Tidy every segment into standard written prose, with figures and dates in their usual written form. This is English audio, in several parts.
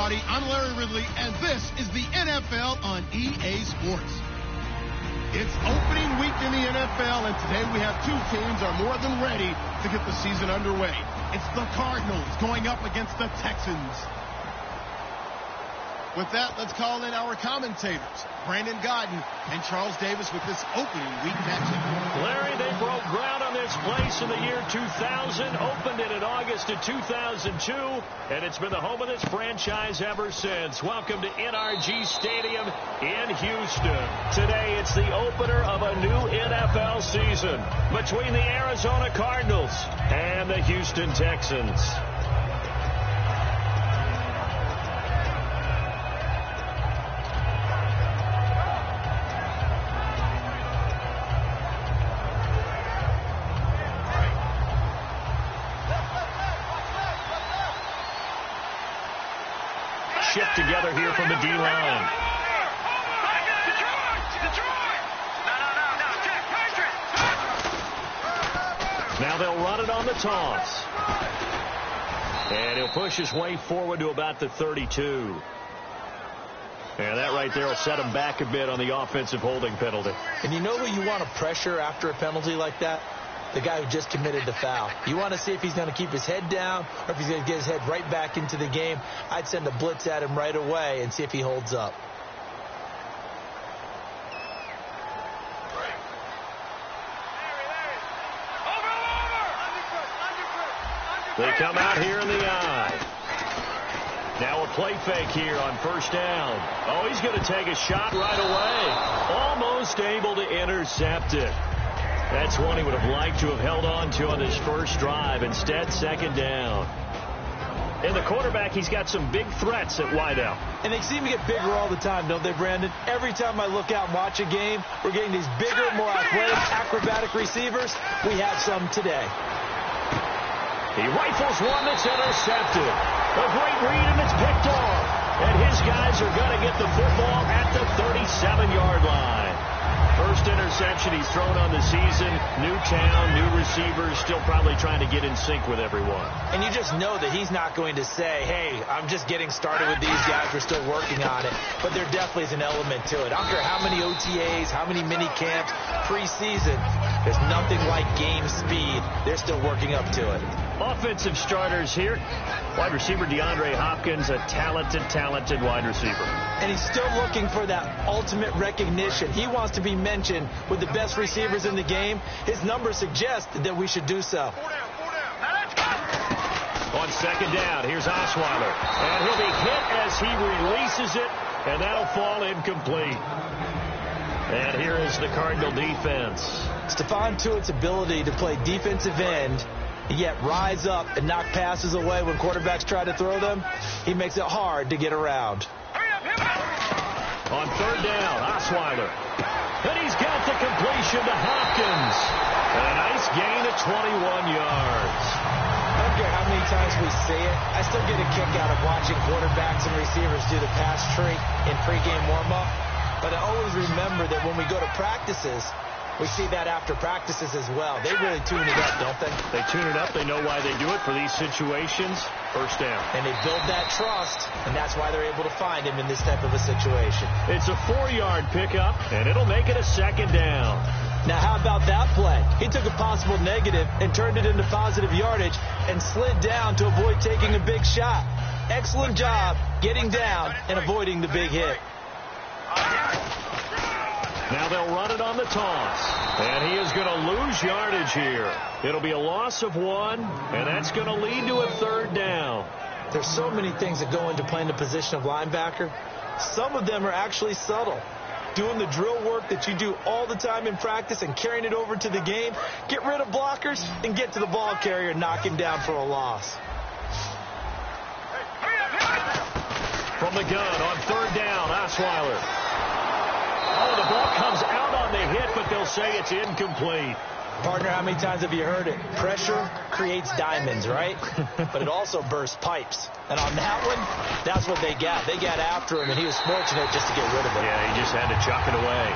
everybody. I'm Larry Ridley, and this is the NFL on EA Sports. It's opening week in the NFL, and today we have two teams are more than ready to get the season underway. It's the Cardinals going up against the Texans. With that, let's call in our commentators, Brandon Godden and Charles Davis, with this opening week matchup. Larry, they broke ground on this place in the year 2000, opened it in August of 2002, and it's been the home of this franchise ever since. Welcome to NRG Stadium in Houston. Today, it's the opener of a new NFL season between the Arizona Cardinals and the Houston Texans. Shift together here from the D-line. Now they'll run it on the toss. And he'll push his way forward to about the 32. And that right there will set him back a bit on the offensive holding penalty. And you know who you want to pressure after a penalty like that? The guy who just committed the foul. You want to see if he's going to keep his head down or if he's going to get his head right back into the game. I'd send a blitz at him right away and see if he holds up. They come out here in the eye. Now a play fake here on first down. Oh, he's going to take a shot right away. Almost able to intercept it. That's one he would have liked to have held on to on his first drive. Instead, second down. And the quarterback, he's got some big threats at wideout. And they seem to get bigger all the time, don't they, Brandon? Every time I look out and watch a game, we're getting these bigger, more athletic, acrobatic receivers. We have some today. He rifles one that's intercepted. A great read, and it's picked off. And his guys are going to get the football at the 37-yard line. First interception he's thrown on the season. New town, new receivers, still probably trying to get in sync with everyone. And you just know that he's not going to say, hey, I'm just getting started with these guys. We're still working on it. But there definitely is an element to it. I don't care how many OTAs, how many mini camps, preseason. There's nothing like game speed. They're still working up to it. Offensive starters here. Wide receiver DeAndre Hopkins, a talented wide receiver. And he's still looking for that ultimate recognition. He wants to be mentioned with the best receivers in the game. His numbers suggest that we should do so. On second down, here's Osweiler. And he'll be hit as he releases it, and that'll fall incomplete. And here is the Cardinal defense. Stephon Tuitt's ability to play defensive end, yet rise up and knock passes away when quarterbacks try to throw them, he makes it hard to get around. On third down, Osweiler. And he's got the completion to Hopkins. And a nice gain of 21 yards. I don't care how many times we see it. I still get a kick out of watching quarterbacks and receivers do the pass tree in pregame warm-up. But I always remember that when we go to practices, we see that after practices as well. They really tune it up, don't they? They tune it up. They know why they do it for these situations. First down. And they build that trust, and that's why they're able to find him in this type of a situation. It's a 4-yard pickup, and it'll make it a second down. Now, how about that play? He took a possible negative and turned it into positive yardage and slid down to avoid taking a big shot. Excellent job getting down and avoiding the big hit. Now they'll run it on the toss. And he is going to lose yardage here. It'll be a loss of 1, and that's going to lead to a third down. There's so many things that go into playing the position of linebacker. Some of them are actually subtle. Doing the drill work that you do all the time in practice and carrying it over to the game. Get rid of blockers and get to the ball carrier and knock him down for a loss. From the gun on third down, Osweiler. Oh, the ball comes out on the hit, but they'll say it's incomplete. Partner, how many times have you heard it? Pressure creates diamonds, right? But it also bursts pipes. And on that one, that's what they got. They got after him, and he was fortunate just to get rid of it. Yeah, he just had to chuck it away.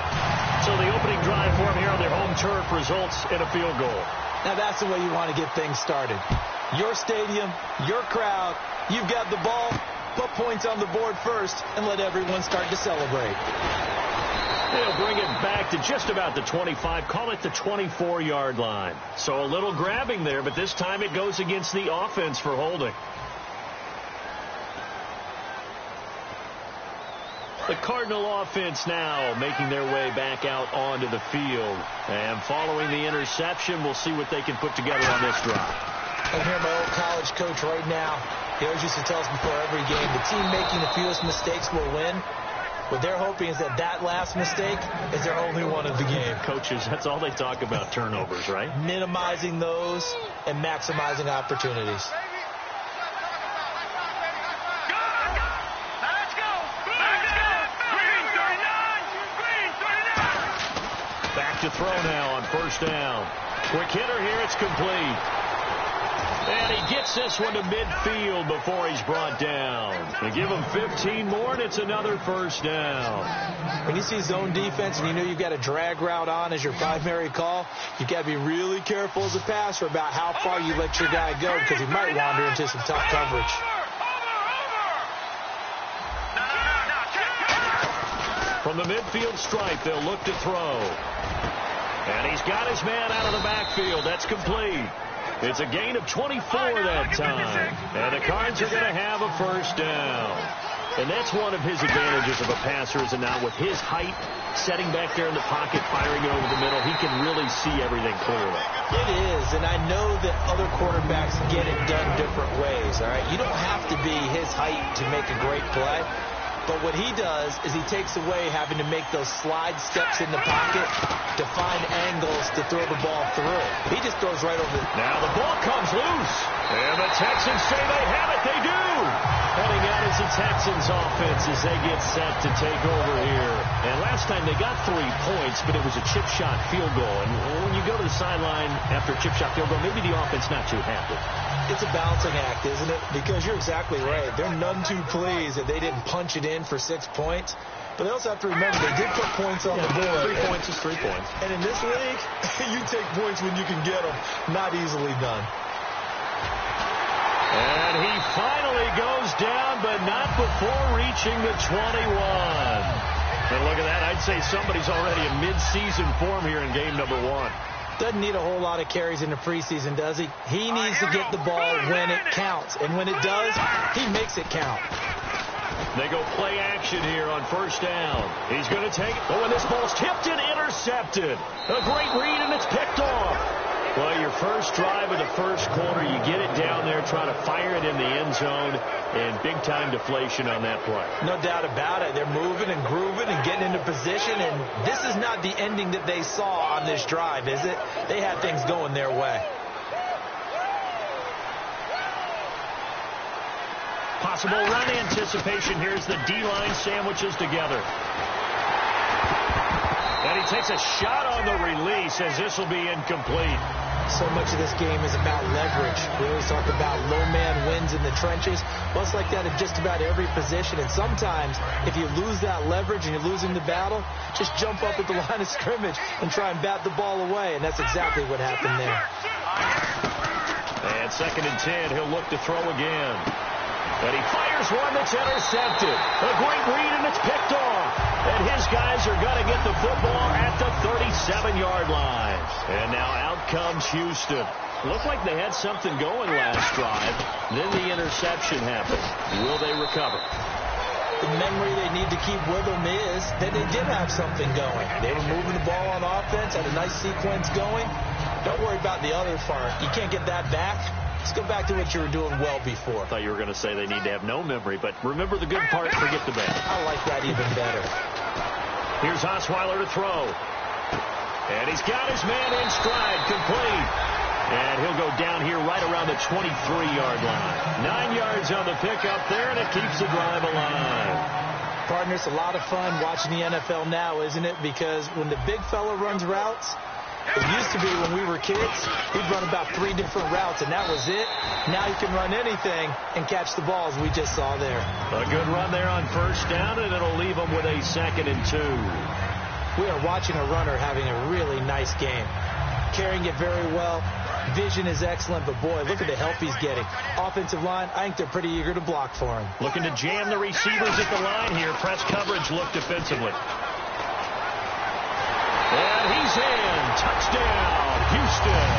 So the opening drive for him here on their home turf results in a field goal. Now that's the way you want to get things started. Your stadium, your crowd, you've got the ball, Put points on the board first and let everyone start to celebrate. They'll bring it back to just about the 25, call it the 24-yard line. So a little grabbing there, but this time it goes against the offense for holding. The Cardinal offense now making their way back out onto the field. And following the interception, we'll see what they can put together on this drive. I hear my old college coach right now. He always used to tell us before every game, the team making the fewest mistakes will win. What they're hoping is that last mistake is their only one of the game. Coaches, that's all they talk about, turnovers, right? Minimizing those and maximizing opportunities. Back to throw now on first down. Quick hitter here, it's complete. And he gets this one to midfield before he's brought down. They give him 15 more, and it's another first down. When you see zone defense and you know you've got a drag route on as your primary call, you've got to be really careful as a passer about how far you let your guy go because he might wander into some tough coverage. From the midfield stripe, they'll look to throw. And he's got his man out of the backfield. That's complete. It's a gain of 24 that time. And the Cards are going to have a first down. And that's one of his advantages of a passer, is now with his height, setting back there in the pocket, firing it over the middle, he can really see everything clearly. It is, and I know that other quarterbacks get it done different ways, all right? You don't have to be his height to make a great play. But what he does is he takes away having to make those slide steps in the pocket to find angles to throw the ball through. He just throws right over it. Now the ball comes loose. And the Texans say they have it. They do. Heading out is the Texans offense as they get set to take over here. And last time they got 3 points, but it was a chip shot field goal. And when you go to the sideline after a chip shot field goal, maybe the offense not too happy. It's a balancing act, isn't it? Because you're exactly right. They're none too pleased that they didn't punch it in for 6 points. But they also have to remember they did put points on the board. 3 points is 3 points. And in this league, you take points when you can get them. Not easily done. And he finally goes down, but not before reaching the 21. And look at that. I'd say somebody's already in mid-season form here in game number 1. Doesn't need a whole lot of carries in the preseason, does he? He needs to get the ball when it counts. And when it does, he makes it count. They go play action here on first down. He's going to take it. Oh, and this ball's tipped and intercepted. A great read, and it's picked off. Well, your first drive of the first quarter, you get it down there, try to fire it in the end zone, and big-time deflation on that play. No doubt about it. They're moving and grooving and getting into position, and this is not the ending that they saw on this drive, is it? They had things going their way. Possible run anticipation. Here's the D-line sandwiches together. And he takes a shot on the release as this will be incomplete. So much of this game is about leverage. We always talk about low man wins in the trenches. Well, it's like that in just about every position. And sometimes, if you lose that leverage and you're losing the battle, just jump up at the line of scrimmage and try and bat the ball away. And that's exactly what happened there. And 2nd and 10, he'll look to throw again. And he fires one that's intercepted. A great read, and it's picked off. And his guys are going to get the football at the 37-yard line. And now out comes Houston. Looked like they had something going last drive. Then the interception happened. Will they recover? The memory they need to keep with them is that they did have something going. They were moving the ball on offense, had a nice sequence going. Don't worry about the other part. You can't get that back. Let's go back to what you were doing well before. I thought you were going to say they need to have no memory, but remember the good part, forget the bad. I like that even better. Here's Osweiler to throw. And he's got his man in stride, complete. And he'll go down here right around the 23-yard line. 9 yards on the pickup there, and it keeps the drive alive. Partner, it's a lot of fun watching the NFL now, isn't it? Because when the big fella runs routes, it used to be when we were kids, he'd run about 3 different routes, and that was it. Now he can run anything and catch the balls we just saw there. A good run there on first down, and it'll leave him with a 2nd and 2. We are watching a runner having a really nice game. Carrying it very well, Vision is excellent, but boy, look at the help he's getting. Offensive line, I think they're pretty eager to block for him. Looking to jam the receivers at the line here. Press coverage look defensively. And he's in. Touchdown, Houston.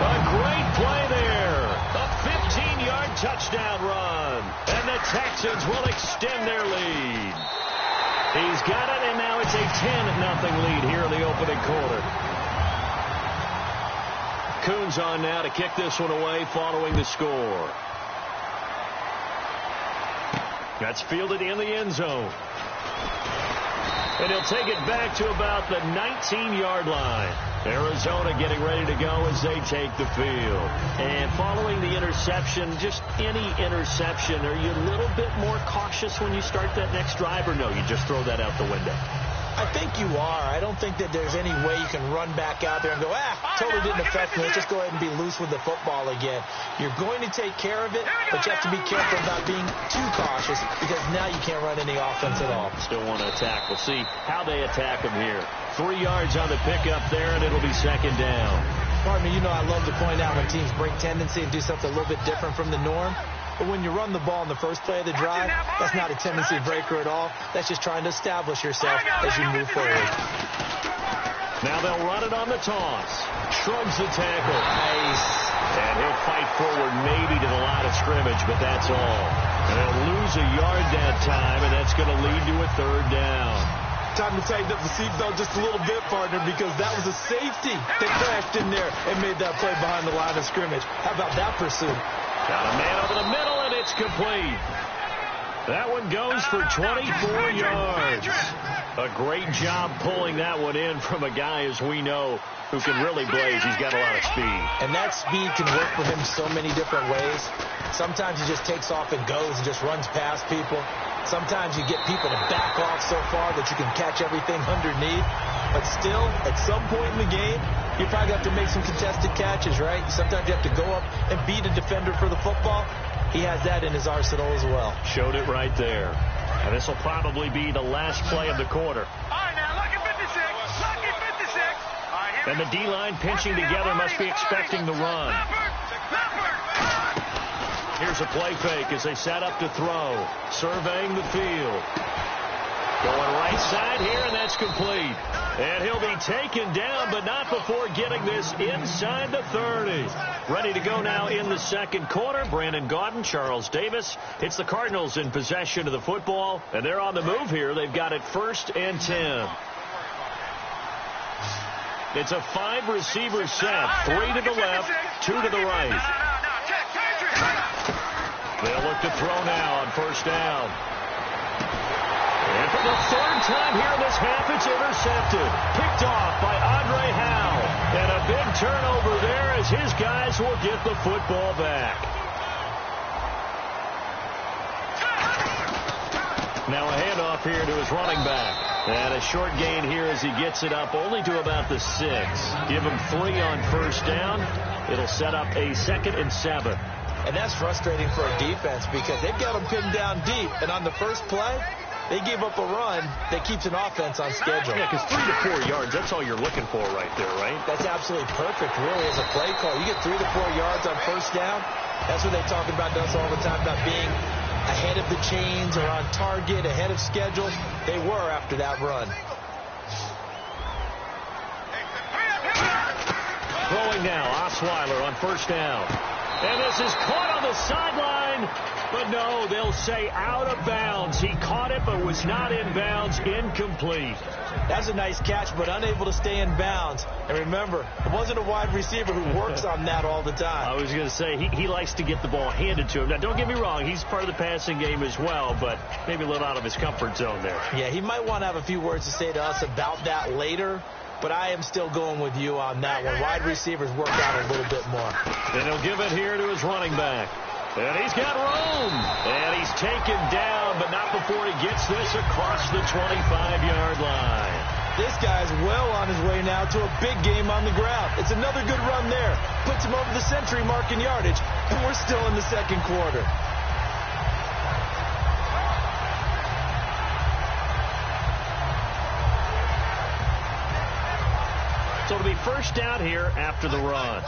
A great play there. A 15-yard touchdown run. And the Texans will extend their lead. He's got it, and now it's a 10-0 lead here in the opening quarter. Coons on now to kick this one away following the score. That's fielded in the end zone. And he'll take it back to about the 19-yard line. Arizona getting ready to go as they take the field. And following the interception, just any interception, are you a little bit more cautious when you start that next drive, or no, you just throw that out the window? I think you are. I don't think that there's any way you can run back out there and go, totally didn't affect me. Let's just go ahead and be loose with the football again. You're going to take care of it, but you have to be careful about being too cautious because now you can't run any offense at all. Still want to attack. We'll see how they attack them here. 3 yards on the pickup there, and it'll be second down. Partner, you know I love to point out when teams break tendency and do something a little bit different from the norm. But when you run the ball in the first play of the drive, that's not a tendency breaker at all. That's just trying to establish yourself as you move forward. Now they'll run it on the toss. Shrugs the tackle. Nice. And he'll fight forward maybe to the line of scrimmage, but that's all. And they'll lose a yard that time, and that's going to lead to a third down. Time to tighten up the seatbelt just a little bit, partner, because that was a safety that crashed in there and made that play behind the line of scrimmage. How about that pursuit? Got a man over the middle, and it's complete. That one goes for 24 yards. A great job pulling that one in from a guy, as we know, who can really blaze. He's got a lot of speed. And that speed can work for him so many different ways. Sometimes he just takes off and goes and just runs past people. Sometimes you get people to back off so far that you can catch everything underneath. But still, at some point in the game, you probably have to make some contested catches, right? Sometimes you have to go up and beat a defender for the football. He has that in his arsenal as well. Showed it right there. And this will probably be the last play of the quarter. All right, now, lucky 56. Lucky 56. All right, and the D-line pinching together must be expecting the run. Here's a play fake as they set up to throw. Surveying the field. Going right side here, and that's complete. And he'll be taken down, but not before getting this inside the 30. Ready to go now in the second quarter. Brandon Gaudin, Charles Davis. It's the Cardinals in possession of the football, and they're on the move here. They've got it 1st and 10. It's a 5-receiver set. 3 to the left, 2 to the right. They'll look to throw now on 1st down. And for the 3rd time here in this half, it's intercepted. Picked off by Andre Howe. And a big turnover there as his guys will get the football back. Now a handoff here to his running back. And a short gain here as he gets it up only to about the 6. Give him 3 on 1st down. It'll set up a 2nd and 7. And that's frustrating for a defense because they've got them pinned down deep. And on the first play, they gave up a run that keeps an offense on schedule. Yeah, because 3 to 4 yards, that's all you're looking for right there, right? That's absolutely perfect, really, as a play call. You get 3 to 4 yards on 1st down. That's what they talk about us all the time, about being ahead of the chains or on target, ahead of schedule. They were after that run. Throwing now, Osweiler on 1st down. And this is caught on the sideline. But no, they'll say out of bounds. He caught it but was not in bounds. Incomplete. That's a nice catch, but unable to stay in bounds. And remember, it wasn't a wide receiver who works on that all the time. I was going to say, he likes to get the ball handed to him. Now, don't get me wrong. He's part of the passing game as well, but maybe a little out of his comfort zone there. Yeah, he might want to have a few words to say to us about that later. But I am still going with you on that one. Wide receivers work out a little bit more. Then he'll give it here to his running back. And he's got room. And he's taken down, but not before he gets this across the 25-yard line. This guy's well on his way now to a big game on the ground. It's another good run there. Puts him over the century mark in yardage. And we're still in the second quarter. So it'll be 1st down here after the run.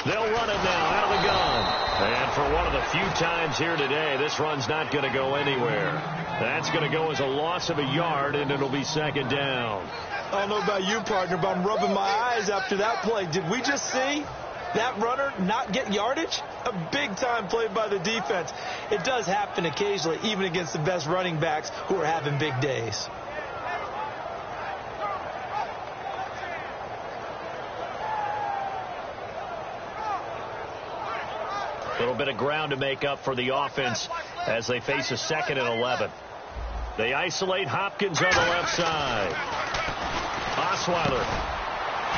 They'll run it now out of the gun. And for one of the few times here today, this run's not going to go anywhere. That's going to go as a loss of a yard, and it'll be second down. I don't know about you, partner, but I'm rubbing my eyes after that play. Did we just see that runner not get yardage? A big-time play by the defense. It does happen occasionally, even against the best running backs who are having big days. A little bit of ground to make up for the offense as they face a 2nd and 11. They isolate Hopkins on the left side. Osweiler.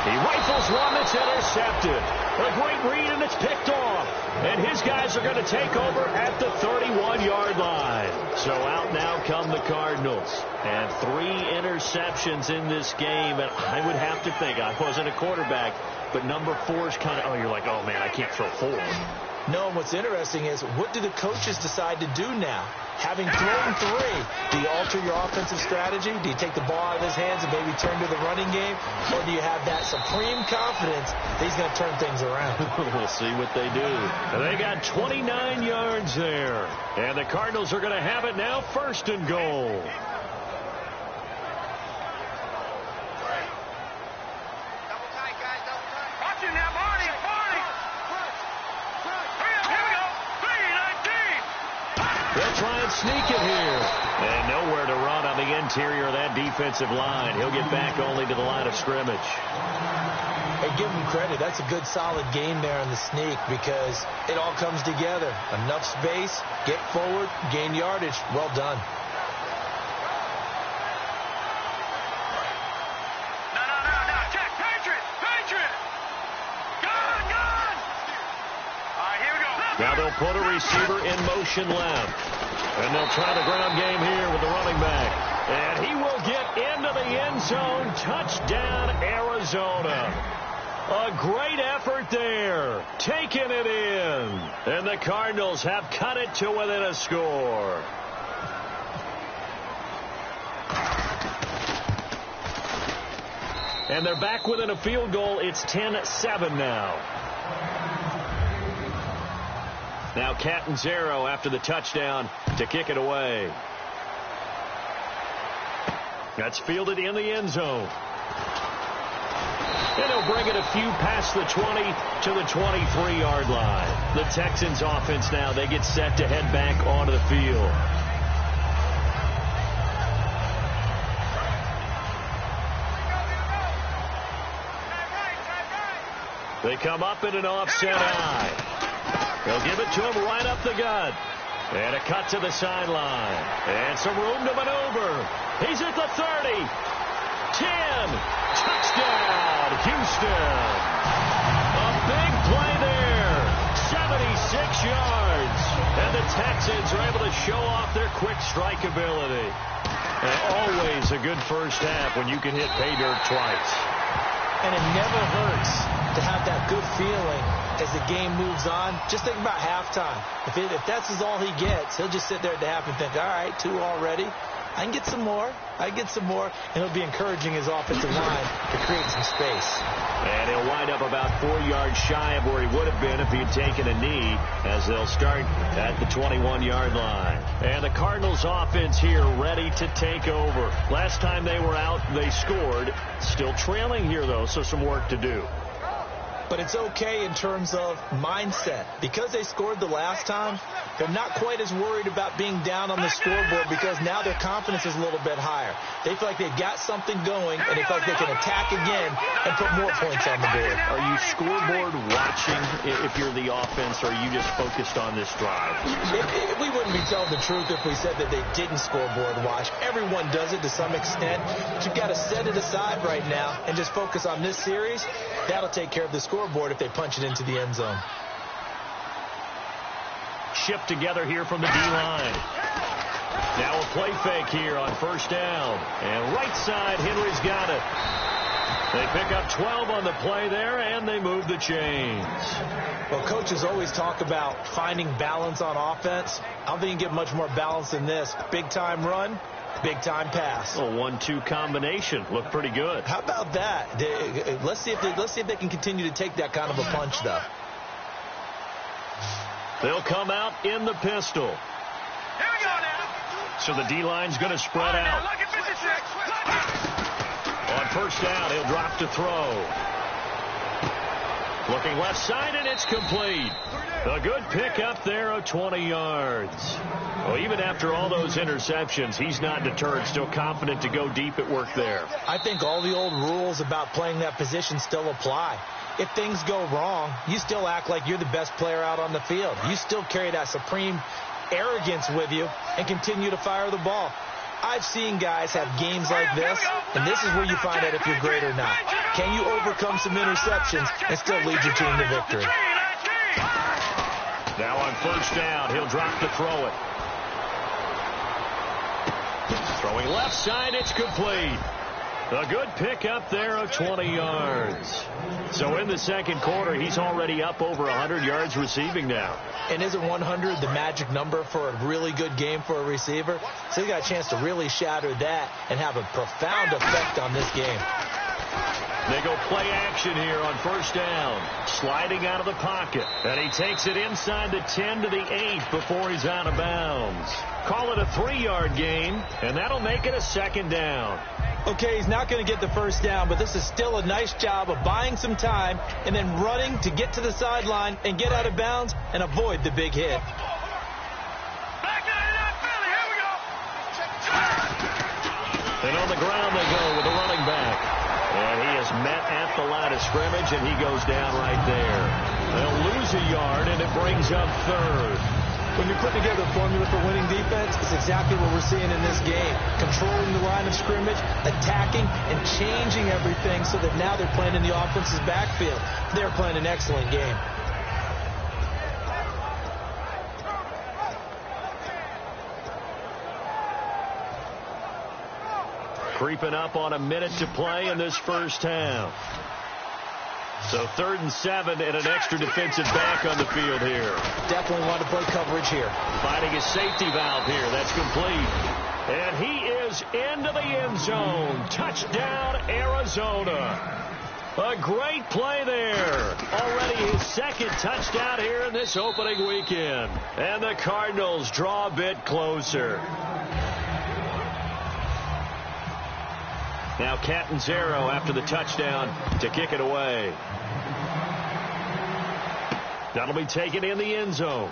He rifles one that's intercepted. A great read, and it's picked off. And his guys are going to take over at the 31-yard line. So out now come the Cardinals. And 3 interceptions in this game. And I would have to think, I wasn't a quarterback, but number 4 is kind of, oh, you're like, oh, man, I can't throw 4. No, and what's interesting is, what do the coaches decide to do now? Having thrown 3, do you alter your offensive strategy? Do you take the ball out of his hands and maybe turn to the running game? Or do you have that supreme confidence that he's going to turn things around? We'll see what they do. They got 29 yards there. And the Cardinals are going to have it now, 1st and goal. Try and sneak it here. And nowhere to run on the interior of that defensive line. He'll get back only to the line of scrimmage. Hey, give him credit. That's a good, solid game there on the sneak because it all comes together. Enough space, get forward, gain yardage. Well done. No. Check. Patriot. Gone. All right, here we go. Now they'll put a receiver in motion left. And they'll try the ground game here with the running back. And he will get into the end zone. Touchdown, Arizona. A great effort there. Taking it in. And the Cardinals have cut it to within a score. And they're back within a field goal. It's 10-7 now. Now Catanzaro after the touchdown to kick it away. That's fielded in the end zone. And he'll bring it a few past the 20 to the 23-yard line. The Texans offense now, they get set to head back onto the field. They come up in an offset eye. They'll give it to him right up the gut. And a cut to the sideline. And some room to maneuver. He's at the 30. 10. Touchdown, Houston. A big play there. 76 yards. And the Texans are able to show off their quick strike ability. And always a good first half when you can hit pay dirt twice. And it never hurts to have that good feeling as the game moves on. Just think about halftime. If that's all he gets, he'll just sit there at the half and think, all right, 2 already. I can get some more. And he'll be encouraging his offensive line to create some space. And he'll wind up about 4 yards shy of where he would have been if he had taken a knee, as they'll start at the 21-yard line. And the Cardinals offense here ready to take over. Last time they were out, they scored. Still trailing here, though, so some work to do. But it's okay in terms of mindset. Because they scored the last time, they're not quite as worried about being down on the scoreboard because now their confidence is a little bit higher. They feel like they've got something going, and they feel like they can attack again and put more points on the board. Are you scoreboard watching if you're the offense, or are you just focused on this drive? We wouldn't be telling the truth if we said that they didn't scoreboard watch. Everyone does it to some extent. But you've got to set it aside right now and just focus on this series. That'll take care of the scoreboard if they punch it into the end zone. Shipped together here from the D-line. Now a play fake here on first down. And right side, Henry's got it. They pick up 12 on the play there, and they move the chains. Well, coaches always talk about finding balance on offense. I don't think you can get much more balance than this. Big-time run, big-time pass. A 1-2 combination. Looked pretty good. How about that? Let's see if they can continue to take that kind of a punch, though. They'll come out in the pistol. Here we go now. So the D-line's going to spread out. Lucky 56. On first down, he'll drop to throw. Looking left side, and it's complete. A good pickup there of 20 yards. Well, even after all those interceptions, he's not deterred, still confident to go deep at work there. I think all the old rules about playing that position still apply. If things go wrong, you still act like you're the best player out on the field. You still carry that supreme arrogance with you and continue to fire the ball. I've seen guys have games like this, and this is where you find out if you're great or not. Can you overcome some interceptions and still lead your team to victory? Now on first down, he'll drop to throw it. Throwing left side, it's complete. A good pickup there of 20 yards. So in the second quarter, he's already up over 100 yards receiving now. And isn't 100 the magic number for a really good game for a receiver? So he got a chance to really shatter that and have a profound effect on this game. They go play action here on first down. Sliding out of the pocket. And he takes it inside the 10 to the 8 before he's out of bounds. Call it a 3-yard gain, and that'll make it a second down. Okay, he's not going to get the first down, but this is still a nice job of buying some time and then running to get to the sideline and get out of bounds and avoid the big hit. Back to the Philly. Here we go. And on the ground they go with the running back. And he is met at the line of scrimmage, and he goes down right there. They'll lose a yard, and it brings up third. When you're putting together a formula for winning defense, it's exactly what we're seeing in this game. Controlling the line of scrimmage, attacking, and changing everything so that now they're playing in the offense's backfield. They're playing an excellent game. Creeping up on a minute to play in this first half. So 3rd and 7 and an extra defensive back on the field here. Definitely want to play coverage here. Finding a safety valve here. That's complete. And he is into the end zone. Touchdown, Arizona. A great play there. Already his second touchdown here in this opening weekend. And the Cardinals draw a bit closer. Now Catanzaro after the touchdown to kick it away. That'll be taken in the end zone.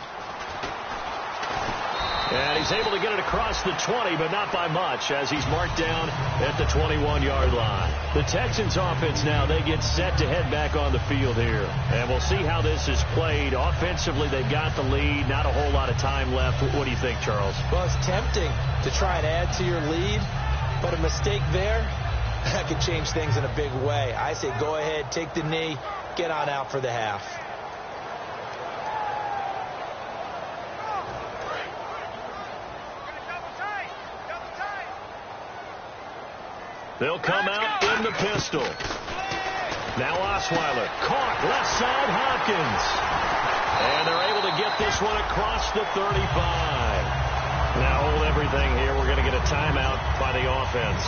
And he's able to get it across the 20, but not by much, as he's marked down at the 21-yard line. The Texans offense now, they get set to head back on the field here. And we'll see how this is played. Offensively, they've got the lead. Not a whole lot of time left. What do you think, Charles? Well, it's tempting to try and add to your lead, but a mistake there, that could change things in a big way. I say go ahead, take the knee, get on out for the half. They'll come out in the pistol. Now Osweiler, caught left side Hopkins. And they're able to get this one across the 35. Now hold everything here. We're going to get a timeout by the offense.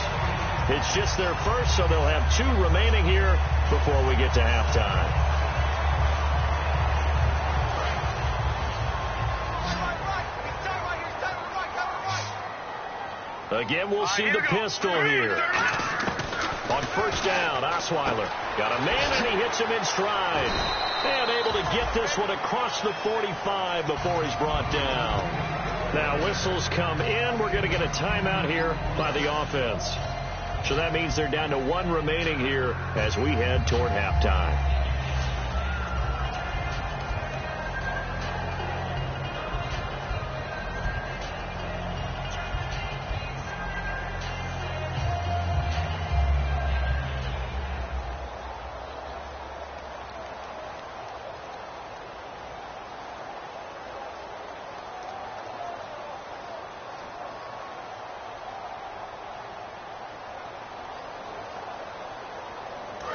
It's just their first, so they'll have 2 remaining here before we get to halftime. Again, we'll see the pistol here. On first down, Osweiler got a man, and he hits him in stride. And able to get this one across the 45 before he's brought down. Now whistles come in. We're going to get a timeout here by the offense. So that means they're down to 1 remaining here as we head toward halftime.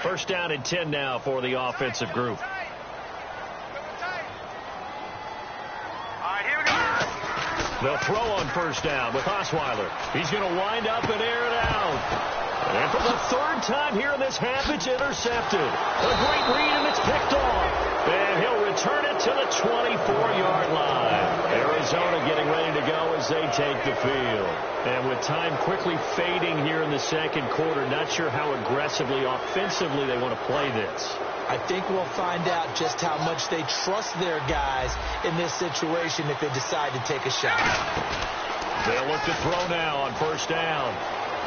First down and 10 now for the offensive group. All right, here we go. They'll throw on first down with Osweiler. He's going to wind up and air it out. And for the third time here in this half, it's intercepted. A great read, and it's picked off. And he'll return it to the 24-yard line. Arizona getting ready to go as they take the field. And with time quickly fading here in the second quarter, not sure how aggressively, offensively they want to play this. I think we'll find out just how much they trust their guys in this situation if they decide to take a shot. They'll look to throw now on first down.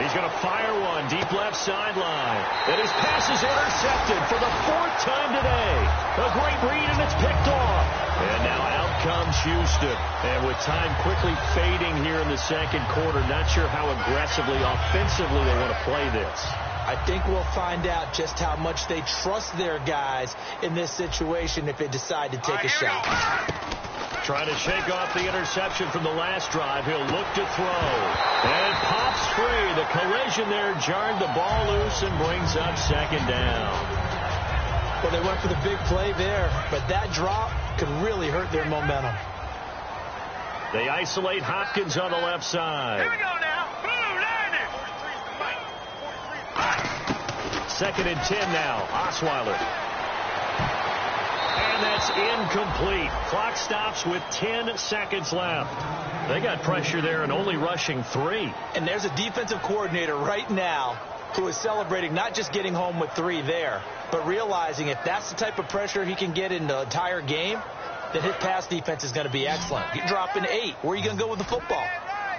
He's going to fire one deep left sideline. And his pass is intercepted for the fourth time today. A great read, and it's picked off. And now out comes Houston. And with time quickly fading here in the second quarter, not sure how aggressively, offensively they want to play this. I think we'll find out just how much they trust their guys in this situation if they decide to take a shot. Trying to shake off the interception from the last drive. He'll look to throw. And pops free. The collision there jarred the ball loose and brings up second down. Well, they went for the big play there, but that drop could really hurt their momentum. They isolate Hopkins on the left side. Here we go now. Boom, landed. Second and 10 now. Osweiler. And that's incomplete. Clock stops with 10 seconds left. They got pressure there and only rushing 3. And there's a defensive coordinator right now who is celebrating not just getting home with 3 there, but realizing if that's the type of pressure he can get in the entire game, then his pass defense is going to be excellent. You're dropping 8. Where are you going to go with the football?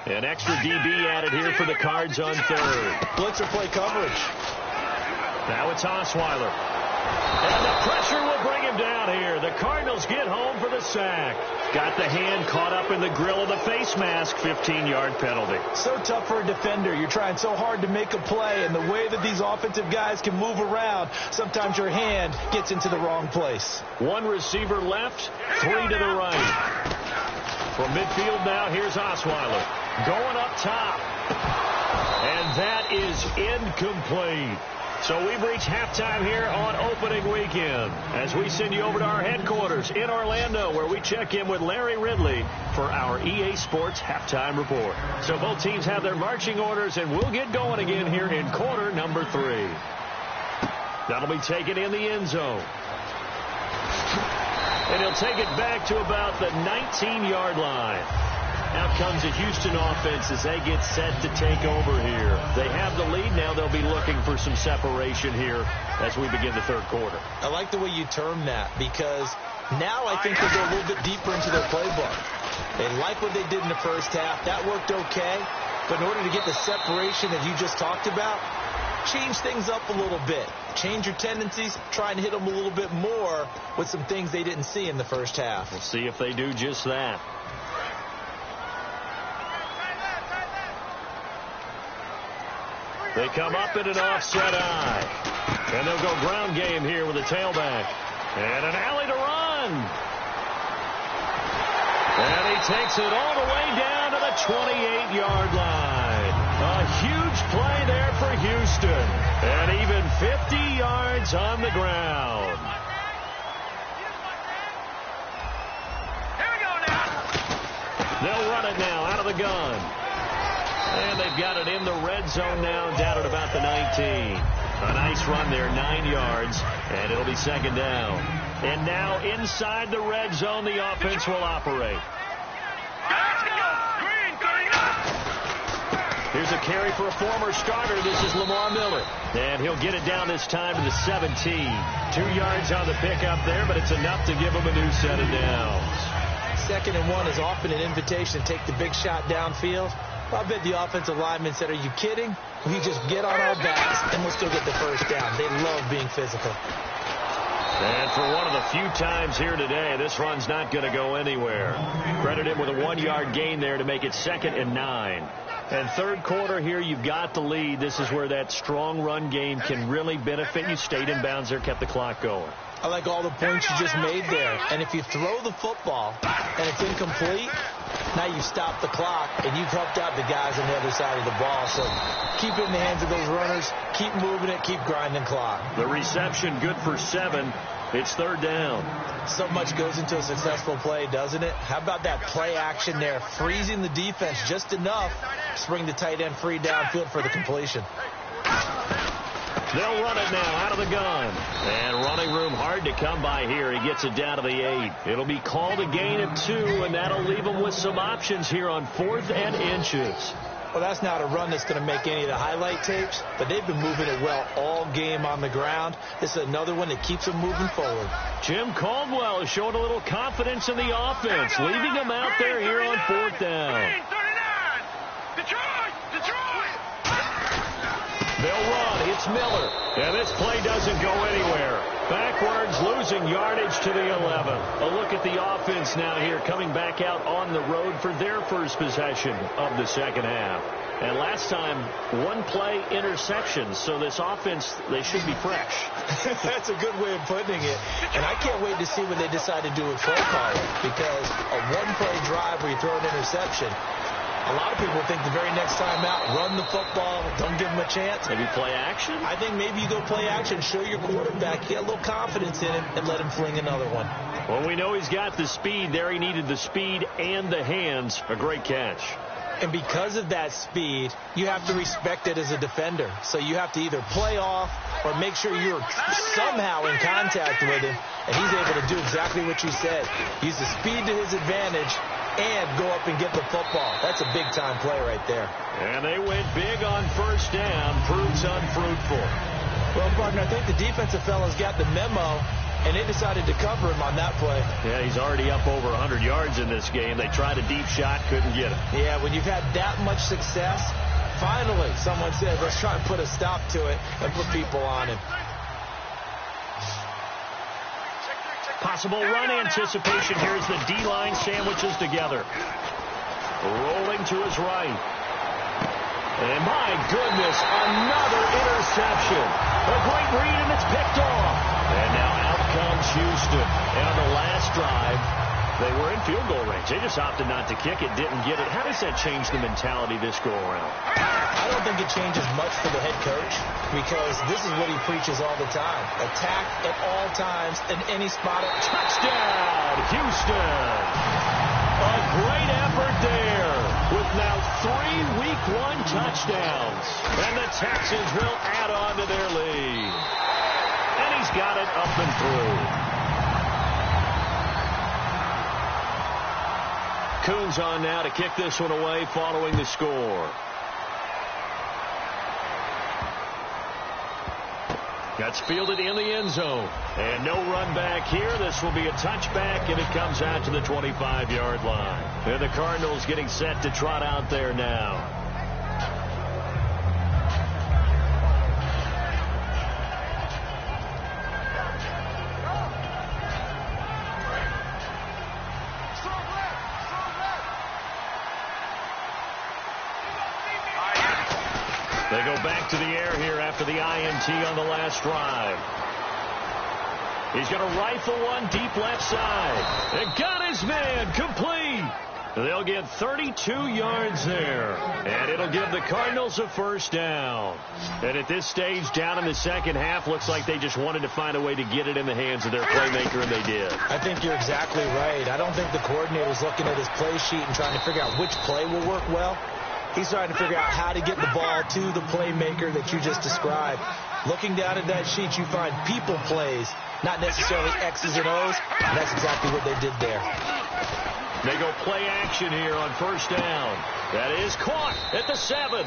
An extra DB added here for the Cards on third. Blitzer play coverage. Now it's Osweiler. And the pressure will bring him down here. The Cardinals get home for the sack. Got the hand caught up in the grill of the face mask. 15-yard penalty. So tough for a defender. You're trying so hard to make a play, and the way that these offensive guys can move around, sometimes your hand gets into the wrong place. 1 receiver left, 3 to the right. From midfield now, here's Osweiler. Going up top. And that is incomplete. So we've reached halftime here on opening weekend as we send you over to our headquarters in Orlando, where we check in with Larry Ridley for our EA Sports Halftime Report. So both teams have their marching orders, and we'll get going again here in quarter number 3. That'll be taken in the end zone. And he'll take it back to about the 19-yard line. Out comes the Houston offense as they get set to take over here. They have the lead. Now they'll be looking for some separation here as we begin the third quarter. I like the way you term that, because now I think they'll go a little bit deeper into their playbook. They like what they did in the first half. That worked okay. But in order to get the separation that you just talked about, change things up a little bit. Change your tendencies. Try and hit them a little bit more with some things they didn't see in the first half. We'll see if they do just that. They come up in an offset eye. And they'll go ground game here with a tailback. And an alley to run. And he takes it all the way down to the 28-yard line. A huge play there for Houston. And even 50 yards on the ground. Here we go now. They'll run it now out of the gun. And they've got it in the red zone now, down at about the 19. A nice run there, 9 yards, and it'll be second down. And now inside the red zone, the offense will operate. Green, coming up. Here's a carry for a former starter. This is Lamar Miller. And he'll get it down this time to the 17. 2 yards on the pickup there, but it's enough to give him a new set of downs. 2nd and 1 is often an invitation to take the big shot downfield. I bet the offensive lineman said, are you kidding? We just get on our backs and we'll still get the first down. They love being physical. And for one of the few times here today, this run's not going to go anywhere. Credit him with a 1-yard gain there to make it 2nd and 9. And third quarter here, you've got the lead. This is where that strong run game can really benefit you. Stayed in bounds there, kept the clock going. I like all the points you just made there. And if you throw the football and it's incomplete, now you've stopped the clock and you've helped out the guys on the other side of the ball. So keep it in the hands of those runners. Keep moving it. Keep grinding clock. The reception good for 7. It's third down. So much goes into a successful play, doesn't it? How about that play action there? Freezing the defense just enough to bring the tight end free downfield for the completion. They'll run it now out of the gun. And running room hard to come by here. He gets it down to the 8. It'll be called a gain of 2, and that'll leave him with some options here on 4th and inches. Well, that's not a run that's going to make any of the highlight tapes, but they've been moving it well all game on the ground. This is another one that keeps them moving forward. Jim Caldwell is showing a little confidence in the offense, leaving him out there here on 4th down. They'll run. It's Miller. And this play doesn't go anywhere. Backwards, losing yardage to the 11. A look at the offense now here, coming back out on the road for their first possession of the second half. And last time, 1 play interception. So this offense, they should be fresh. That's a good way of putting it. And I can't wait to see what they decide to do with play calling, because a 1-play drive where you throw an interception, a lot of people think the very next time out, run the football, don't give him a chance. Maybe play action? I think maybe you go play action, show your quarterback, get a little confidence in him, and let him fling another one. Well, we know he's got the speed there. He needed the speed and the hands. A great catch. And because of that speed, you have to respect it as a defender. So you have to either play off or make sure you're somehow in contact with him, and he's able to do exactly what you said. Use the speed to his advantage and go up and get the football. That's a big-time play right there. And they went big on 1st down. Proves unfruitful. Well, partner, I think the defensive fellas got the memo, and they decided to cover him on that play. Yeah, he's already up over 100 yards in this game. They tried a deep shot, couldn't get it. Yeah, when you've had that much success, finally someone said, let's try and put a stop to it and put people on him. Possible run anticipation. Here's the D-line sandwiches together. Rolling to his right. And my goodness, another interception. A great read, and it's picked off. And now out comes Houston. And on the last drive, they were in field goal range. They just opted not to kick it, didn't get it. How does that change the mentality this go-around? I don't think it changes much for the head coach, because this is what he preaches all the time. Attack at all times in any spot. Touchdown, Houston. A great effort there with now 3 Week 1 touchdowns. And the Texans will add on to their lead. And he's got it up and through. Coons on now to kick this one away following the score. That's fielded in the end zone. And no run back here. This will be a touchback, and it comes out to the 25-yard line. And the Cardinals getting set to trot out there now. They go back to the air here after the INT on the last drive. He's going to rifle one deep left side. And got his man complete. They'll get 32 yards there. And it'll give the Cardinals a 1st down. And at this stage, down in the second half, looks like they just wanted to find a way to get it in the hands of their playmaker, and they did. I think you're exactly right. I don't think the coordinator's looking at his play sheet and trying to figure out which play will work well. He's trying to figure out how to get the ball to the playmaker that you just described. Looking down at that sheet, you find people plays, not necessarily X's and O's. And that's exactly what they did there. They go play action here on 1st down. That is caught at the 7.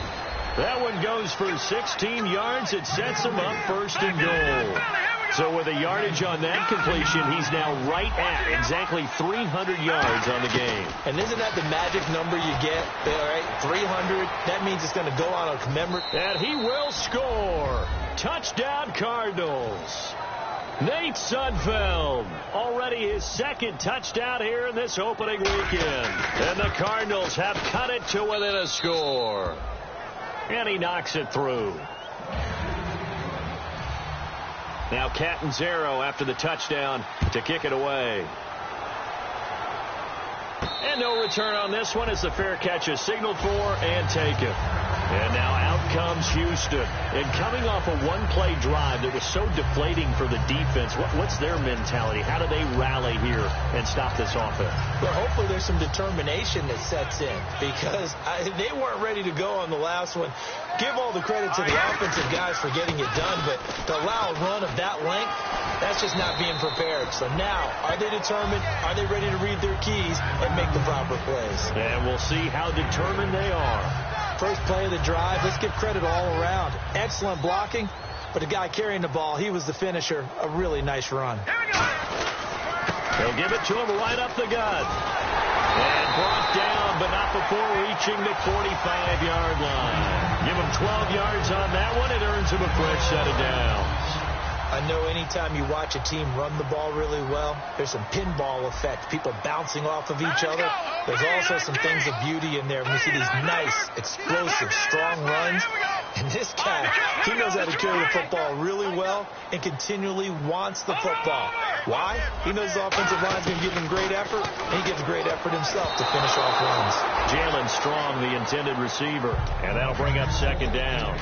That one goes for 16 yards. It sets him up 1st and goal. So with a yardage on that completion, he's now right at exactly 300 yards on the game. And isn't that the magic number you get? All right, 300. That means it's going to go on a commemorative. And he will score. Touchdown, Cardinals. Nate Sudfeld, already his 2nd touchdown here in this opening weekend. And the Cardinals have cut it to within a score. And he knocks it through. Now Catanzaro after the touchdown to kick it away. And no return on this one as the fair catch is signaled for and taken. And now out comes Houston. And coming off a one-play drive that was so deflating for the defense, what's their mentality? How do they rally here and stop this offense? Well, hopefully there's some determination that sets in because they weren't ready to go on the last one. Give all the credit to the offensive guys for getting it done, but to allow a run of that length, that's just not being prepared. So now, are they determined? Are they ready to read their keys and make the proper plays? And we'll see how determined they are. First play of the drive, let's give credit all around. Excellent blocking, but the guy carrying the ball, he was the finisher. A really nice run. They'll give it to him right up the gut. And brought down, but not before reaching the 45-yard line. Give him 12 yards on that one. It earns him a fresh set of downs. I know anytime you watch a team run the ball really well, there's some pinball effect, people bouncing off of each other. There's also some things of beauty in there when you see these nice, explosive, strong runs. And this guy, he knows how to carry the football really well and continually wants the football. Why? He knows the offensive line's going to give him great effort, and he gives great effort himself to finish off runs. Jalen Strong, the intended receiver, and that'll bring up second down.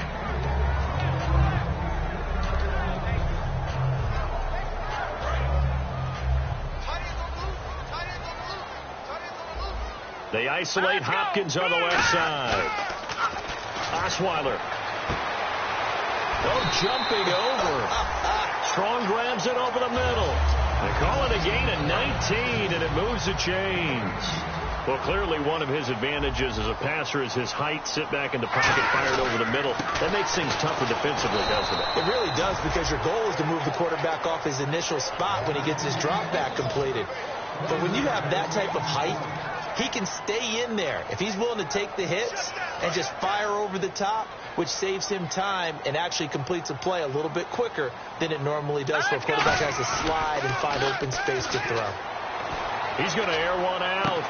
They isolate Hopkins on the left side. Osweiler. Oh, jumping over. Strong grabs it over the middle. They call it a gain of 19, and it moves the chains. Well, clearly one of his advantages as a passer is his height. Sit back in the pocket, fired over the middle. That makes things tougher defensively, doesn't it? It really does, because your goal is to move the quarterback off his initial spot when he gets his drop back completed. But when you have that type of height, he can stay in there if he's willing to take the hits and just fire over the top, which saves him time and actually completes a play a little bit quicker than it normally does, so a quarterback has to slide and find open space to throw. He's going to air one out,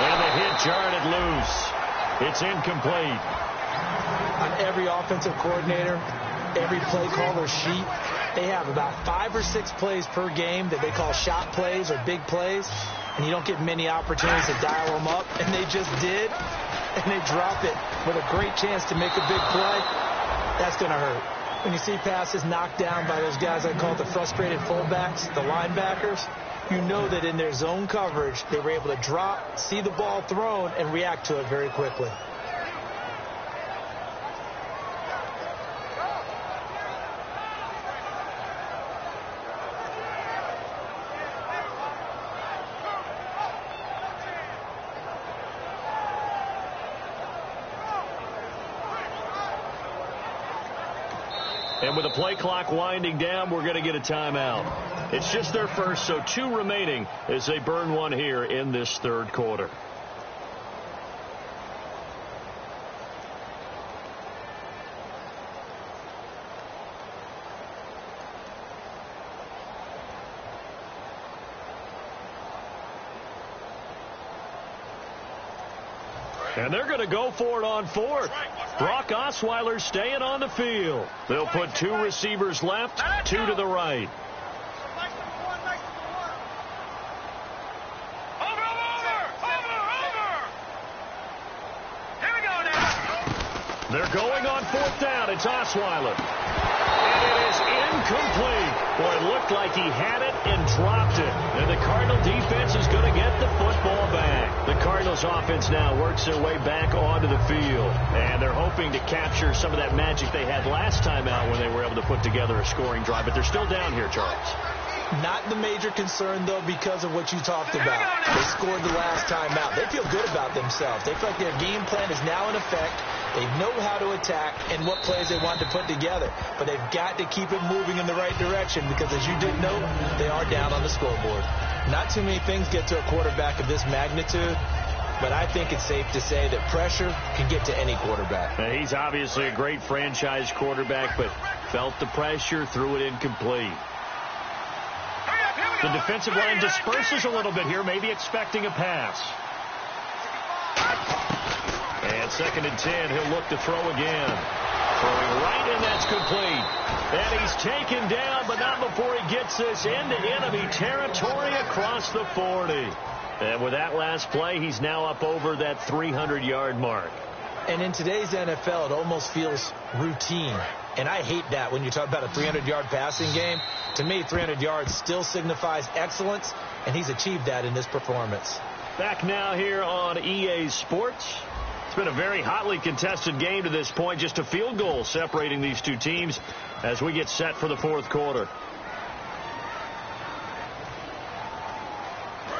and the hit jarred it loose. It's incomplete. On every offensive coordinator, every play caller sheet, they have about 5 or 6 plays per game that they call shot plays or big plays. And you don't get many opportunities to dial them up, and they just did, and they drop it with a great chance to make a big play. That's going to hurt. When you see passes knocked down by those guys I call the frustrated fullbacks, the linebackers, you know that in their zone coverage, they were able to drop, see the ball thrown, and react to it very quickly. And with the play clock winding down, we're going to get a timeout. It's just their first, so 2 remaining as they burn one here in this third quarter. And they're going to go for it on 4th. Brock Osweiler staying on the field. They'll put 2 receivers left, 2 to the right. Here we go now. They're going on 4th down. It's Osweiler. And it is incomplete. Boy, it looked like he had it and dropped it. And the Cardinal defense is going to get the football back. The Cardinals offense now works their way back onto the field. And they're hoping to capture some of that magic they had last time out when they were able to put together a scoring drive. But they're still down here, Charles. Not the major concern, though, because of what you talked about. They scored the last time out. They feel good about themselves. They feel like their game plan is now in effect. They know how to attack and what plays they want to put together. But they've got to keep it moving in the right direction because, as you did note, they are down on the scoreboard. Not too many things get to a quarterback of this magnitude, but I think it's safe to say that pressure can get to any quarterback. Now, he's obviously a great franchise quarterback, but felt the pressure, threw it incomplete. The defensive line disperses a little bit here, maybe expecting a pass. And 2nd and 10, he'll look to throw again. Throwing right, and that's complete. And he's taken down, but not before he gets this into enemy territory across the 40. And with that last play, he's now up over that 300-yard mark. And in today's NFL, it almost feels routine. And I hate that when you talk about a 300-yard passing game. To me, 300 yards still signifies excellence, and he's achieved that in this performance. Back now here on EA Sports. It's been a very hotly contested game to this point. Just a field goal separating these two teams as we get set for the fourth quarter.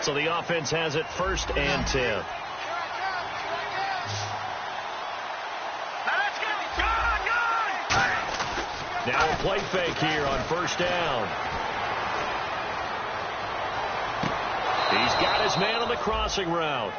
So the offense has it 1st and 10. Now a play fake here on 1st down. He's got his man on the crossing route.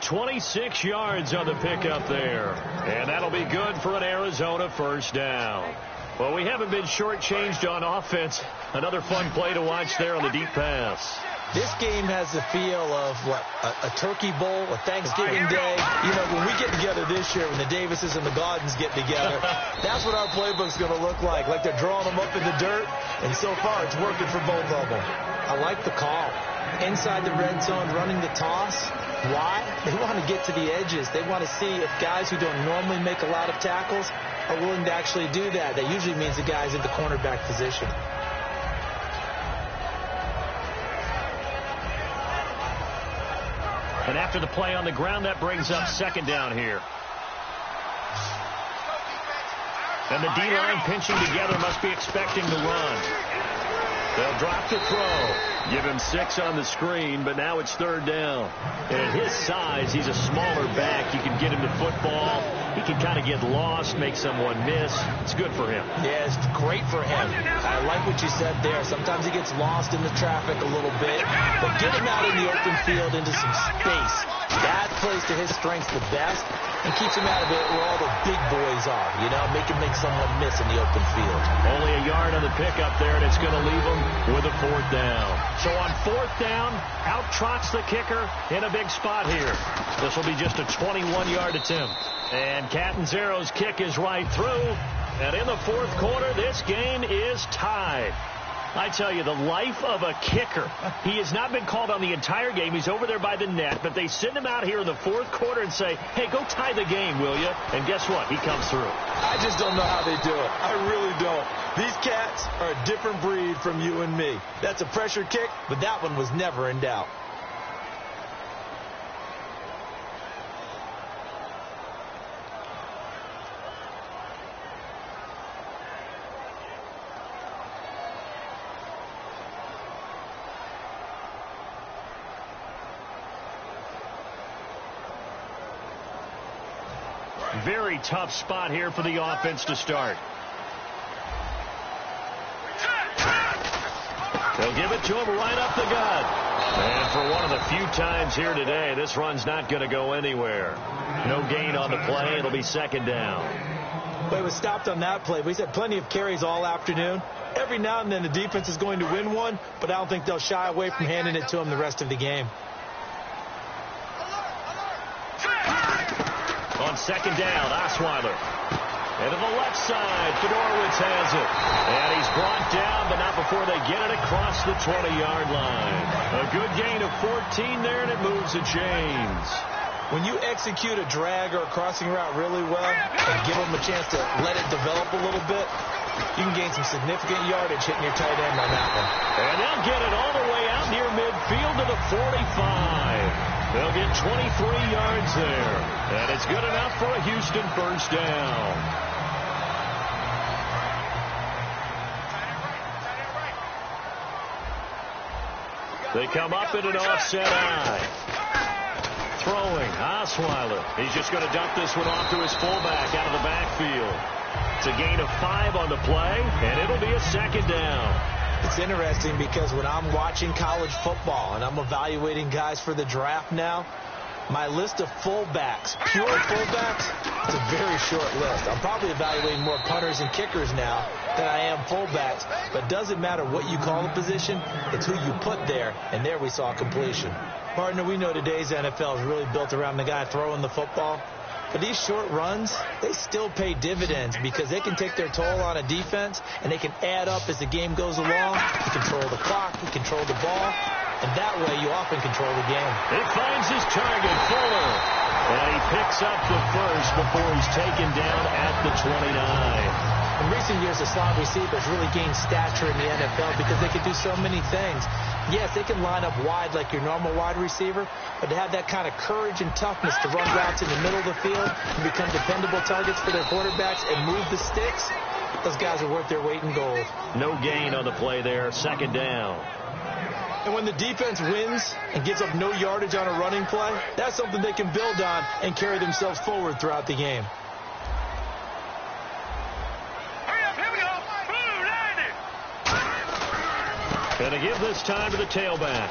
26 yards on the pickup there. And that'll be good for an Arizona 1st down. Well, we haven't been shortchanged on offense. Another fun play to watch there on the deep pass. This game has the feel of, a turkey bowl, a Thanksgiving day. You know, when we get together this year, when the Davises and the Gaudens get together, that's what our playbook's going to look like they're drawing them up in the dirt, and so far it's working for both of them. I like the call. Inside the red zone, running the toss. Why? They want to get to the edges. They want to see if guys who don't normally make a lot of tackles are willing to actually do that. That usually means the guy's in the cornerback position. And after the play on the ground, that brings up 2nd down here. And the D-line pinching together must be expecting the run. They'll drop the throw. Give him 6 on the screen, but now it's 3rd down. And at his size, he's a smaller back. You can get him to football. He can kind of get lost, make someone miss. It's good for him. Yeah, it's great for him. I like what you said there. Sometimes he gets lost in the traffic a little bit, but get him out in the open field into some space. That plays to his strengths the best and keeps him out of it where all the big boys are, you know, make someone miss in the open field. Only a yard on the pickup there, and it's going to leave him with a 4th down. So on 4th down, out trots the kicker in a big spot here. This will be just a 21-yard attempt. And Catanzaro's kick is right through. And in the fourth quarter, this game is tied. I tell you, the life of a kicker. He has not been called on the entire game. He's over there by the net, but they send him out here in the fourth quarter and say, hey, go tie the game, will you? And guess what? He comes through. I just don't know how they do it. I really don't. These cats are a different breed from you and me. That's a pressure kick, but that one was never in doubt. Very tough spot here for the offense to start. They'll give it to him right up the gut. And for one of the few times here today, this run's not going to go anywhere. No gain on the play. It'll be 2nd down. But it was stopped on that play. We've had plenty of carries all afternoon. Every now and then the defense is going to win one, but I don't think they'll shy away from handing it to him the rest of the game. On 2nd down, Osweiler. And to the left side, Fedorowicz has it. And he's brought down, but not before they get it across the 20-yard line. A good gain of 14 there, and it moves the chains. When you execute a drag or a crossing route really well and give them a chance to let it develop a little bit, you can gain some significant yardage hitting your tight end on that one. And they'll get it all the way out near midfield to the 45. They'll get 23 yards there. And it's good enough for a Houston 1st down. They come up in an offset eye. Throwing, Osweiler. He's just going to dump this one off to his fullback out of the backfield. It's a gain of 5 on the play, and it'll be a 2nd down. It's interesting because when I'm watching college football and I'm evaluating guys for the draft now, my list of fullbacks, pure fullbacks, it's a very short list. I'm probably evaluating more punters and kickers now than I am fullbacks. But it doesn't matter what you call the position, it's who you put there, and there we saw completion. Partner, we know today's NFL is really built around the guy throwing the football. But these short runs, they still pay dividends because they can take their toll on a defense and they can add up as the game goes along. You control the clock, you control the ball, and that way you often control the game. He finds his target, Fuller, and he picks up the first before he's taken down at the 29. In recent years, the slot receivers really gained stature in the NFL because they could do so many things. Yes, they can line up wide like your normal wide receiver, but to have that kind of courage and toughness to run routes in the middle of the field and become dependable targets for their quarterbacks and move the sticks, those guys are worth their weight in gold. No gain on the play there, second down. And when the defense wins and gives up no yardage on a running play, that's something they can build on and carry themselves forward throughout the game. Going to give this time to the tailback.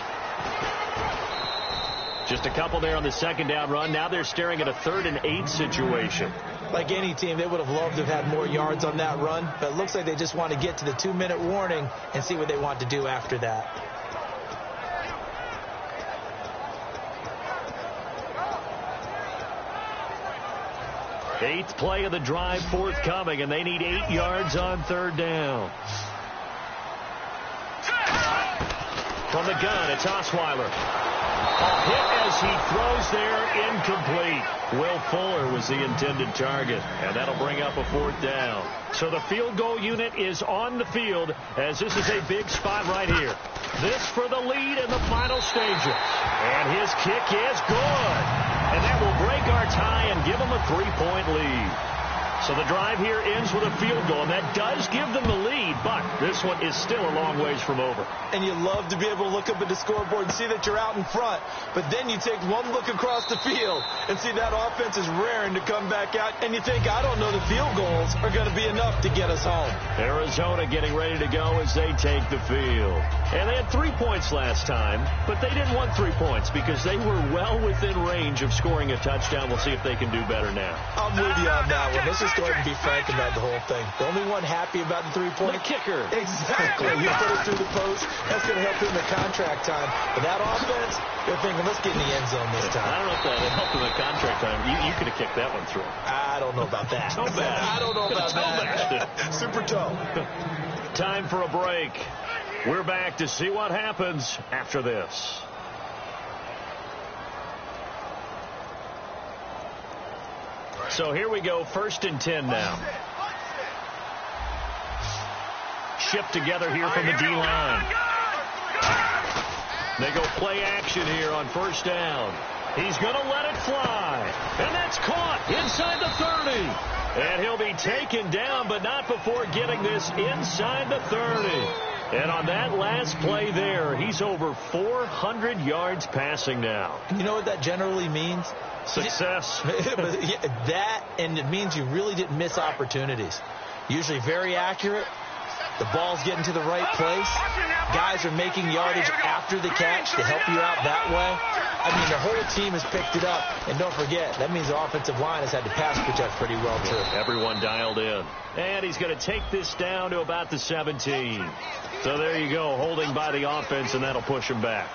Just a couple there on the second down run. Now they're staring at a 3rd and 8 situation. Like any team, they would have loved to have had more yards on that run, but it looks like they just want to get to the 2-minute warning and see what they want to do after that. Eighth play of the drive forthcoming, and they need 8 yards on 3rd down. From the gun, it's Osweiler. A hit as he throws there, incomplete. Will Fuller was the intended target, and that'll bring up a 4th down. So the field goal unit is on the field as this is a big spot right here. This for the lead in the final stages. And his kick is good. And that will break our tie and give them a 3-point lead. So the drive here ends with a field goal, and that does give them the lead, but this one is still a long ways from over. And you love to be able to look up at the scoreboard and see that you're out in front, but then you take one look across the field and see that offense is raring to come back out, and you think, I don't know, the field goals are going to be enough to get us home. Arizona getting ready to go as they take the field. And they had 3 points last time, but they didn't want 3 points because they were well within range of scoring a touchdown. We'll see if they can do better now. I'm with you on that one. Let's just go ahead and be frank about the whole thing. The only one happy about the 3-point? The kicker. Exactly. You put it through the post. That's going to help him in contract time. But that offense, they're thinking, let's get in the end zone this time. I don't know if that helped him in contract time. You could have kicked that one through. I don't know about that. So bad. I don't know about that. Super toe. Time for a break. We're back to see what happens after this. So here we go, 1st and 10 now. Shipped together here from the D-line. They go play action here on 1st down. He's going to let it fly. And that's caught inside the 30. And he'll be taken down, but not before getting this inside the 30. And on that last play there, he's over 400 yards passing now. You know what that generally means? Success. That, and it means you really didn't miss opportunities. Usually very accurate. The ball's getting to the right place. Guys are making yardage after the catch to help you out that way. I mean, the whole team has picked it up. And don't forget, that means the offensive line has had to pass protect pretty well, too. Everyone dialed in. And he's going to take this down to about the 17. So there you go, holding by the offense, and that'll push him back.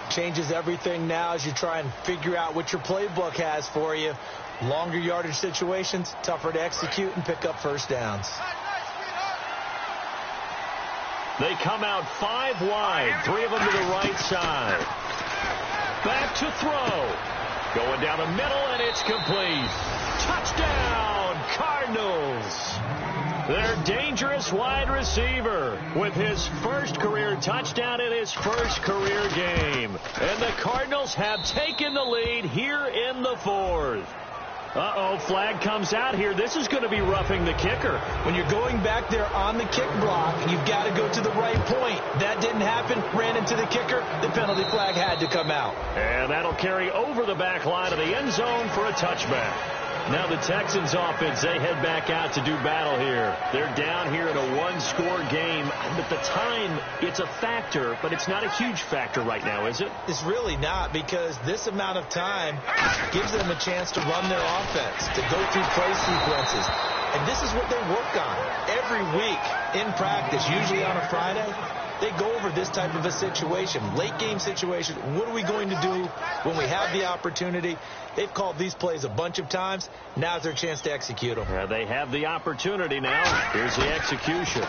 Changes everything now as you try and figure out what your playbook has for you. Longer yardage situations, tougher to execute and pick up 1st downs. They come out 5 wide, 3 of them to the right side. Back to throw. Going down the middle, and it's complete. Touchdown, Cardinals. Their dangerous wide receiver with his first career touchdown in his first career game. And the Cardinals have taken the lead here in the 4th. Uh-oh, flag comes out here. This is going to be roughing the kicker. When you're going back there on the kick block, you've got to go to the right point. That didn't happen. Ran into the kicker. The penalty flag had to come out. And that'll carry over the back line of the end zone for a touchback. Now the Texans offense, they head back out to do battle here. They're down here in a 1-score game. At the time, it's a factor, but it's not a huge factor right now, is it? It's really not, because this amount of time gives them a chance to run their offense, to go through play sequences. And this is what they work on every week in practice, usually on a Friday. They go over this type of a situation, late game situation. What are we going to do when we have the opportunity? They've called these plays a bunch of times. Now's their chance to execute them. They have the opportunity now. Here's the execution.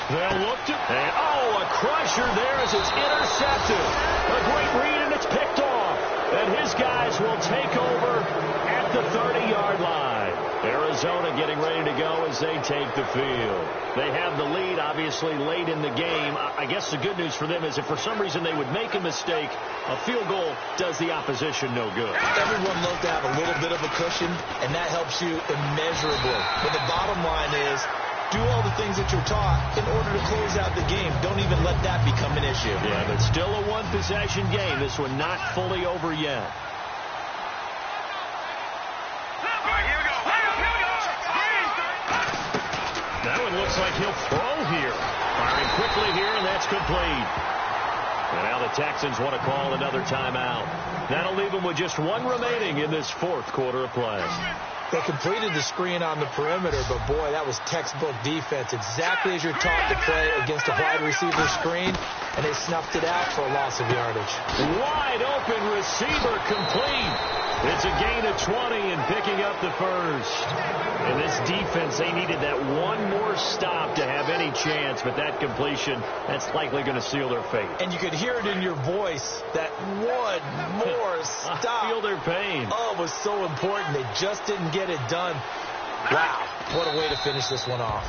They'll look to, and a crusher there as it's intercepted. A great read, and it's picked off. And his guys will take over at the 30-yard line. Arizona getting ready to go as they take the field. They have the lead, obviously, late in the game. I guess the good news for them is if for some reason they would make a mistake, a field goal does the opposition no good. Everyone loves to have a little bit of a cushion, and that helps you immeasurably. But the bottom line is, do all the things that you're taught in order to close out the game. Don't even let that become an issue. Yeah, but still a one-possession game. This one not fully over yet. That one looks like he'll throw here. Firing quickly here, and that's complete. And now the Texans want to call another timeout. That'll leave them with just one remaining in this fourth quarter of play. They completed the screen on the perimeter, but, boy, that was textbook defense. Exactly as you're taught to play against a wide receiver screen, and they snuffed it out for a loss of yardage. Wide open receiver complete. It's a gain of 20 and picking up the first. And this defense, they needed that one more stop to have any chance, but that completion, that's likely going to seal their fate. And you could hear it in your voice, that one more stop. I feel their pain. Oh, it was so important. They just didn't get it done. Wow, what a way to finish this one off.